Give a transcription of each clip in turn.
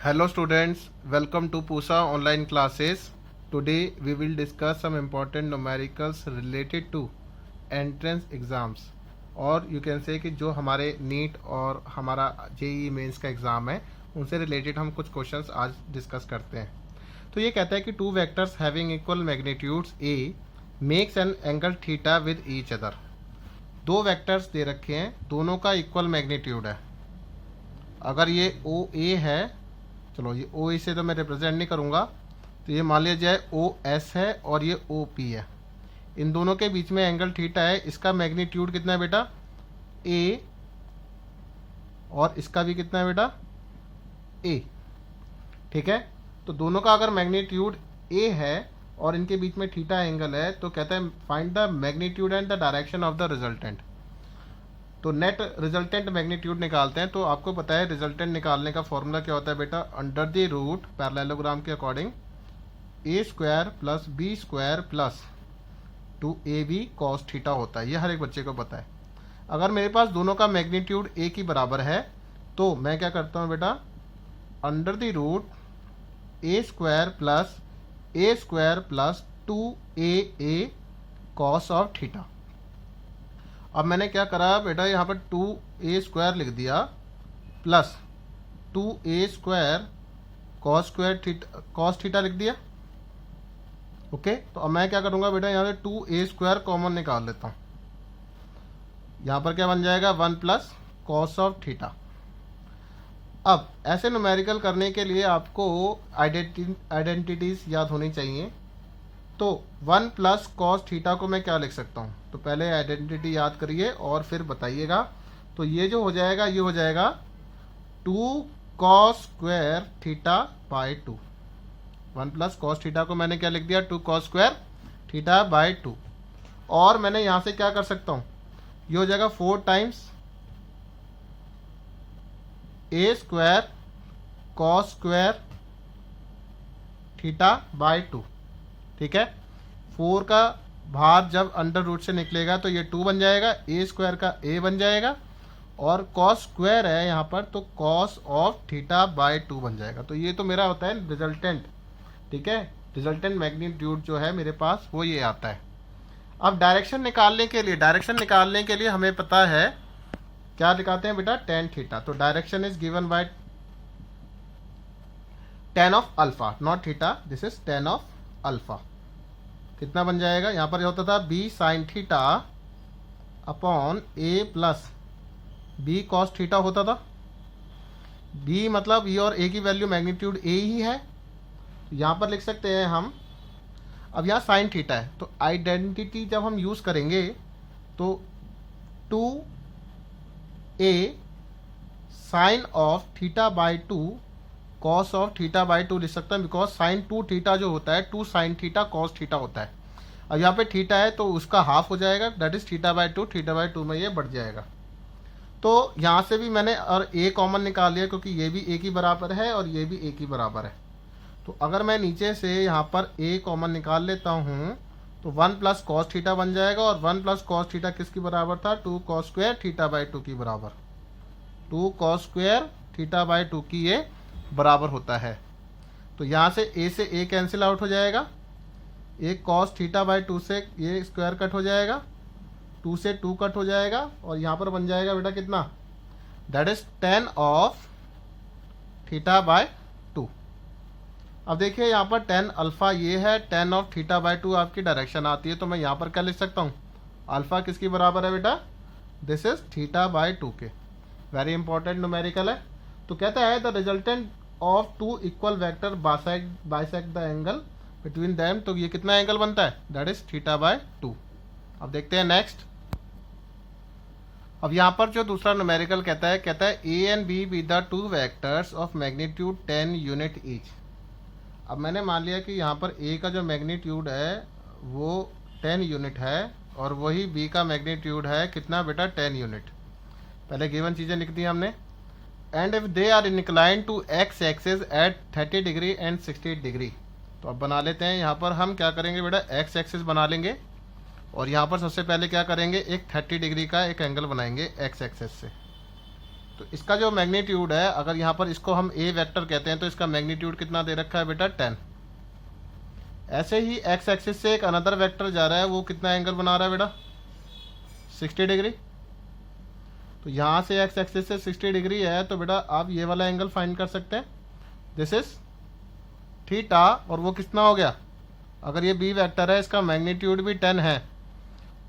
Hello students, welcome to PUSA online classes. Today we will discuss some important numericals related to entrance exams और you can say कि जो हमारे NEET और हमारा JEE mains का exam है उनसे रिलेटेड हम कुछ क्वेश्चंस आज डिस्कस करते हैं। तो ये कहता है कि two vectors having equal magnitudes A makes an angle theta with each other. दो वेक्टर्स दे रखे हैं, दोनों का इक्वल मैग्नीट्यूड है। अगर ये ओ ए है, चलो ये ओ से तो मैं रिप्रेजेंट नहीं करूँगा, तो ये मान लिया जाए ओ एस है और ये ओ पी है। इन दोनों के बीच में एंगल थीटा है। इसका मैग्नीट्यूड कितना है बेटा? ए, और इसका भी कितना है बेटा? ए। ठीक है, तो दोनों का अगर मैग्नीट्यूड ए है और इनके बीच में थीटा एंगल है, तो कहता है find the magnitude and the direction of the resultant. तो नेट रिजल्टेंट मैग्नीट्यूड निकालते हैं। तो आपको पता है रिजल्टेंट निकालने का फॉर्मूला क्या होता है बेटा? अंडर द रूट पैरेललोग्राम के according a square plus b square plus 2ab cos theta होता है। ये हर एक बच्चे को पता है। अगर मेरे पास दोनों का मैग्नीट्यूड ए की बराबर है तो मैं क्या करता हूँ बेटा? Under the root a square plus 2aa cos of theta. अब मैंने क्या करा बेटा? यहाँ पर 2a स्क्वायर लिख दिया plus 2a square cos theta लिख दिया। ओके, तो अब मैं क्या करूँगा बेटा? यहाँ से 2a स्क्वायर कॉमन निकाल लेता हूँ। यहाँ पर क्या बन जाएगा? 1 प्लस कॉस ऑफ थीटा। अब ऐसे न्यूमेरिकल करने के लिए आपको आइडेंटिटीज याद होनी चाहिए। तो 1 प्लस कॉस थीटा को मैं क्या लिख सकता हूँ? तो पहले आइडेंटिटी याद करिए और फिर बताइएगा। तो ये जो हो जाएगा, ये हो जाएगा 2 cos square theta by 2। 1 plus cos theta को मैंने क्या लिख दिया? 2 कॉस स्क्वायर थीटा बाई 2। और मैंने यहाँ से क्या कर सकता हूँ? ये हो जाएगा 4 times A square cos square theta by 2। ठीक है, 4 का भार जब अंडर रूट से निकलेगा तो ये 2 बन जाएगा, ए स्क्वायर का ए बन जाएगा, और कॉस स्क्वायर है यहाँ पर तो कॉस ऑफ थीटा बाई 2 बन जाएगा। तो ये तो मेरा होता है रिजल्टेंट। ठीक है, रिजल्टेंट मैग्नीट्यूड जो है मेरे पास वो ये आता है। अब डायरेक्शन निकालने के लिए हमें पता है क्या दिखाते हैं बेटा? Tan theta. तो direction is given by tan of alpha, not theta, this is tan of alpha. कितना बन जाएगा? यहाँ पर होता था b sine theta upon a plus b cos theta होता था। बी मतलब ई और ए की वैल्यू मैग्नीट्यूड ए ही है, यहाँ पर लिख सकते हैं हम। अब यहाँ साइन थीटा है, तो आइडेंटिटी जब हम यूज़ करेंगे तो 2a sine of theta by 2 cos of theta by 2 लिख सकता है, बिकॉज साइन 2 थीटा जो होता है 2 साइन थीटा कॉस थीटा होता है। अब यहाँ पे थीटा है तो उसका हाफ हो जाएगा, that is theta by 2। Theta by 2 में ये बढ़ जाएगा। तो यहाँ से भी मैंने और ए कॉमन निकाल लिया, क्योंकि ये भी ए की बराबर है और ये भी ए की बराबर है। तो अगर मैं नीचे से यहाँ पर ए कॉमन निकाल लेता हूँ तो 1 प्लस कॉस थीटा बन जाएगा, और 1 प्लस कॉस थीटा किसकी बराबर था? 2 कॉस स्क्वायर थीटा बाई 2 की बराबर। 2 कॉस स्क्वायर थीटा बाई 2 की ये बराबर होता है। तो यहाँ से ए कैंसिल आउट हो जाएगा, एक कॉस थीटा बाई 2 से ये स्क्वायर कट हो जाएगा, 2 से 2 कट हो जाएगा, और यहाँ पर बन जाएगा बेटा कितना? That is 10 of theta by 2। अब देखिए यहाँ पर 10 अल्फा ये है, 10 ऑफ थीटा बाई 2 आपकी डायरेक्शन आती है। तो मैं यहाँ पर क्या लिख सकता हूँ? अल्फा किसकी बराबर है बेटा? दिस इज थीटा बाई 2 के। वेरी इंपॉर्टेंट न्यूमेरिकल है। तो कहता है the resultant of 2 equal vector bisect the angle between them. तो ये कितना एंगल बनता है? That is theta by 2। अब देखते हैं नेक्स्ट। अब यहाँ पर जो दूसरा न्यूमेरिकल कहता है A and be the 2 vectors of magnitude 10 unit each. अब मैंने मान लिया कि यहाँ पर ए का जो मैग्नीट्यूड है वो 10 यूनिट है, और वही बी का मैग्नीट्यूड है कितना बेटा? 10 यूनिट। पहले गिवन चीज़ें लिख दी हमने। And if they are incline to x axis at 30 degree and 60 degree. तो अब बना लेते हैं। यहाँ पर हम क्या करेंगे बेटा? एक्स एक्सिस बना लेंगे, और यहाँ पर सबसे पहले क्या करेंगे? एक 30 डिग्री का एक एंगल बनाएंगे एक्स एक्सिस से। तो इसका जो मैग्नीट्यूड है, अगर यहाँ पर इसको हम ए वेक्टर कहते हैं तो इसका मैग्नीट्यूड कितना दे रखा है बेटा 10। ऐसे ही एक्स एक्सिस से एक अनदर वेक्टर जा रहा है, वो कितना एंगल बना रहा है बेटा 60 डिग्री। तो यहाँ से एक्स एक्सिस से 60 डिग्री है, तो बेटा आप ये वाला एंगल फाइंड कर सकते हैं, दिस इज थीटा। और वो कितना हो गया, अगर ये बी वेक्टर है इसका मैग्नीट्यूड भी 10 है,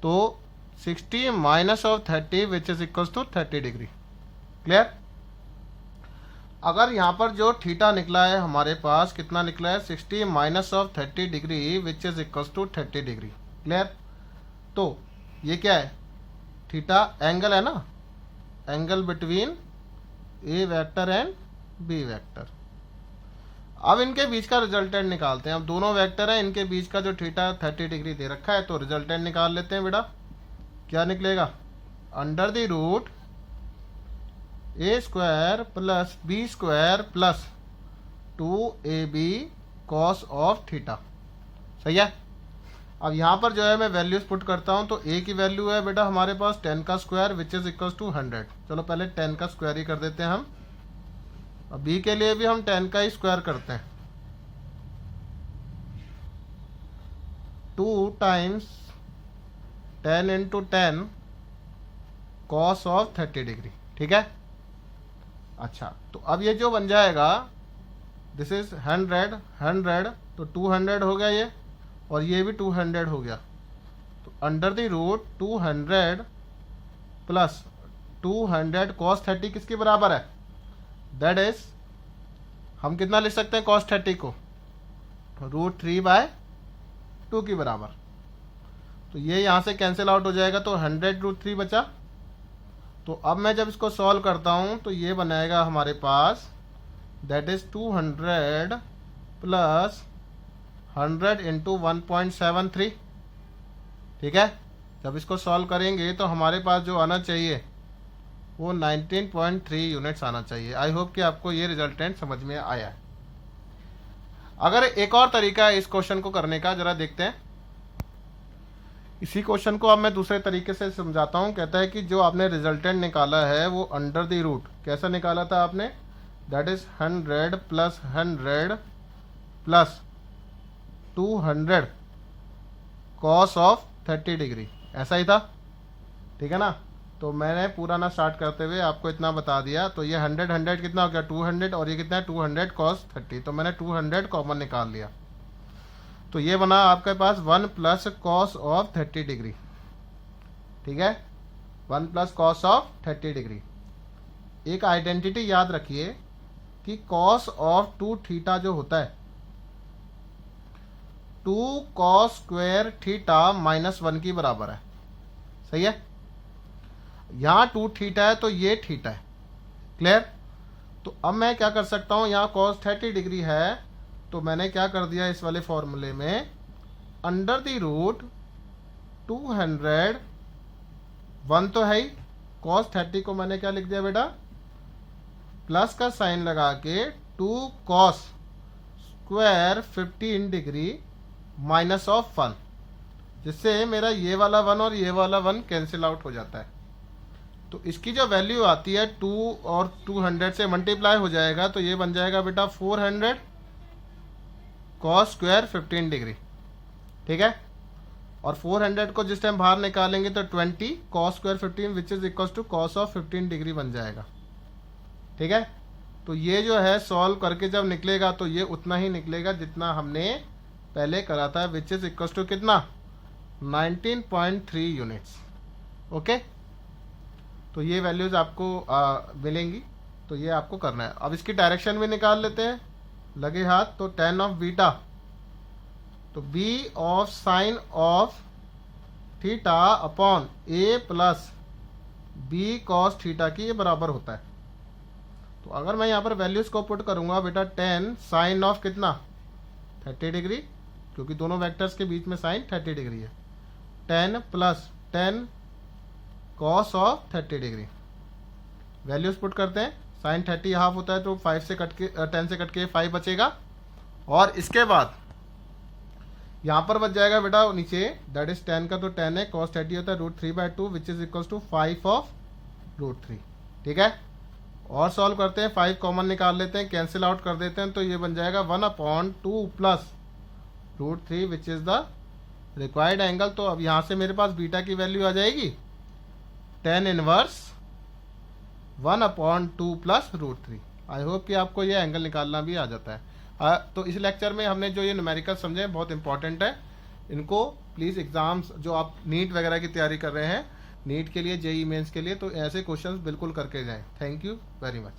तो 60 minus of 30 which is equals to 30 degree. Clear. अगर यहाँ पर जो थीटा निकला है हमारे पास कितना निकला है 60 minus of 30 degree which is equals to 30 degree. Clear. तो ये क्या है, थीटा एंगल है ना, angle between a vector and b vector. अब इनके बीच का रिजल्टेंट निकालते हैं। अब दोनों वेक्टर है, इनके बीच का जो थीटा 30 डिग्री दे रखा है, तो रिजल्टेंट निकाल लेते हैं बेटा। क्या निकलेगा, under the root a square plus b square plus 2ab cos of theta. सही है। अब यहाँ पर जो है मैं वैल्यूज पुट करता हूँ, तो a की वैल्यू है बेटा हमारे पास 10 का square which is equal to 100। चलो पहले 10 का स्क्वायर ही कर देते हैं हम। अब b के लिए भी हम 10 का ही स्क्वायर करते हैं, 2 times 10 into 10 cos of 30 degree. ठीक है। अच्छा, तो अब ये जो बन जाएगा दिस इज 100 तो 200 हो गया ये, और ये भी 200 हो गया। तो under the root 200 plus 200 cos 30 किसके बराबर है, दैट इज हम कितना लिख सकते हैं कॉस 30 को, √3/2 के बराबर। तो ये यहाँ से कैंसिल आउट हो जाएगा, तो 100√3 बचा। तो अब मैं जब इसको सॉल्व करता हूँ तो ये बनाएगा हमारे पास दैट इज 200 प्लस 100 इंटू 1.73। ठीक है। जब इसको सॉल्व करेंगे तो हमारे पास जो आना चाहिए वो 19.3 यूनिट्स आना चाहिए। आई होप कि आपको ये रिजल्टेंट समझ में आया है। अगर एक और तरीका है इस क्वेश्चन को करने का, जरा देखते हैं। इसी क्वेश्चन को अब मैं दूसरे तरीके से समझाता हूँ। कहता है कि जो आपने रिजल्टेंट निकाला है वो अंडर द रूट कैसा निकाला था आपने, that is 100 plus 100 plus 200 cos of 30 degree, ऐसा ही था। ठीक है ना। तो मैंने पूरा ना स्टार्ट करते हुए आपको इतना बता दिया। तो ये 100 कितना हो गया 200, और ये कितना है 200 कॉस 30। तो मैंने 200 कॉमन निकाल लिया, तो ये बना आपके पास 1 प्लस कॉस ऑफ 30 डिग्री। ठीक है, 1 प्लस कॉस ऑफ 30 डिग्री। एक आइडेंटिटी याद रखिए कि कॉस ऑफ 2 थीटा जो होता है 2 कॉस स्क्वायर थीटा -1 की बराबर है। सही है। यहाँ 2 थीटा है तो ये थीटा है। क्लियर। तो अब मैं क्या कर सकता हूँ, यहाँ कॉस 30 डिग्री है, तो मैंने क्या कर दिया इस वाले फॉर्मूले में अंडर द रूट 200 1 तो है ही, कॉस 30 को मैंने क्या लिख दिया बेटा प्लस का साइन लगा के 2 cos square 15 degree minus of 1, जिससे मेरा ये वाला 1 और ये वाला 1 कैंसिल आउट हो जाता है। तो इसकी जो वैल्यू आती है 2 और 200 से मल्टीप्लाई हो जाएगा, तो ये बन जाएगा बेटा 400 कॉस स्क्वायर 15 डिग्री। ठीक है। और 400 को जिस टाइम बाहर निकालेंगे तो 20 cos square 15 which is equal to cos of 15 degree बन जाएगा। ठीक है। तो ये जो है सॉल्व करके जब निकलेगा तो ये उतना ही निकलेगा जितना हमने पहले करा था, विच इज इक्वल टू कितना 19.3 यूनिट्स। ओके। तो ये वैल्यूज आपको मिलेंगी, तो ये आपको करना है। अब इसकी डायरेक्शन भी निकाल लेते हैं लगे हाथ। तो tan ऑफ बीटा, तो b of sine of theta upon a plus b cos theta की ये बराबर होता है। तो अगर मैं यहाँ पर वैल्यूज को पुट करूंगा बेटा 10 साइन ऑफ कितना 30 डिग्री, क्योंकि दोनों वेक्टर्स के बीच में साइन 30 डिग्री है, 10 plus 10 cos of 30 degree. Values put करते हैं। साइन 30 हाफ होता है तो 5 से कट के 10 से कट के 5 बचेगा, और इसके बाद यहाँ पर बच जाएगा बेटा नीचे दैट इज 10 का तो 10 है, cos 30 होता है √3/2 which is equal to 5 of √3। ठीक है। और सॉल्व करते हैं, 5 कॉमन निकाल लेते हैं, कैंसिल आउट कर देते हैं, तो ये बन जाएगा 1/2 plus √3 which is the required angle. तो अब यहाँ से मेरे पास बीटा की वैल्यू आ जाएगी tan inverse 1/2 plus √3। I hope कि आपको ये एंगल निकालना भी आ जाता है। तो इस लेक्चर में हमने जो ये न्यूमेरिकल समझे बहुत इंपॉर्टेंट है, इनको प्लीज़ एग्ज़ाम्स जो आप नीट वगैरह की तैयारी कर रहे हैं, नीट के लिए, जेई मेंस के लिए, तो ऐसे क्वेश्चंस बिल्कुल करके जाएं। Thank you very much.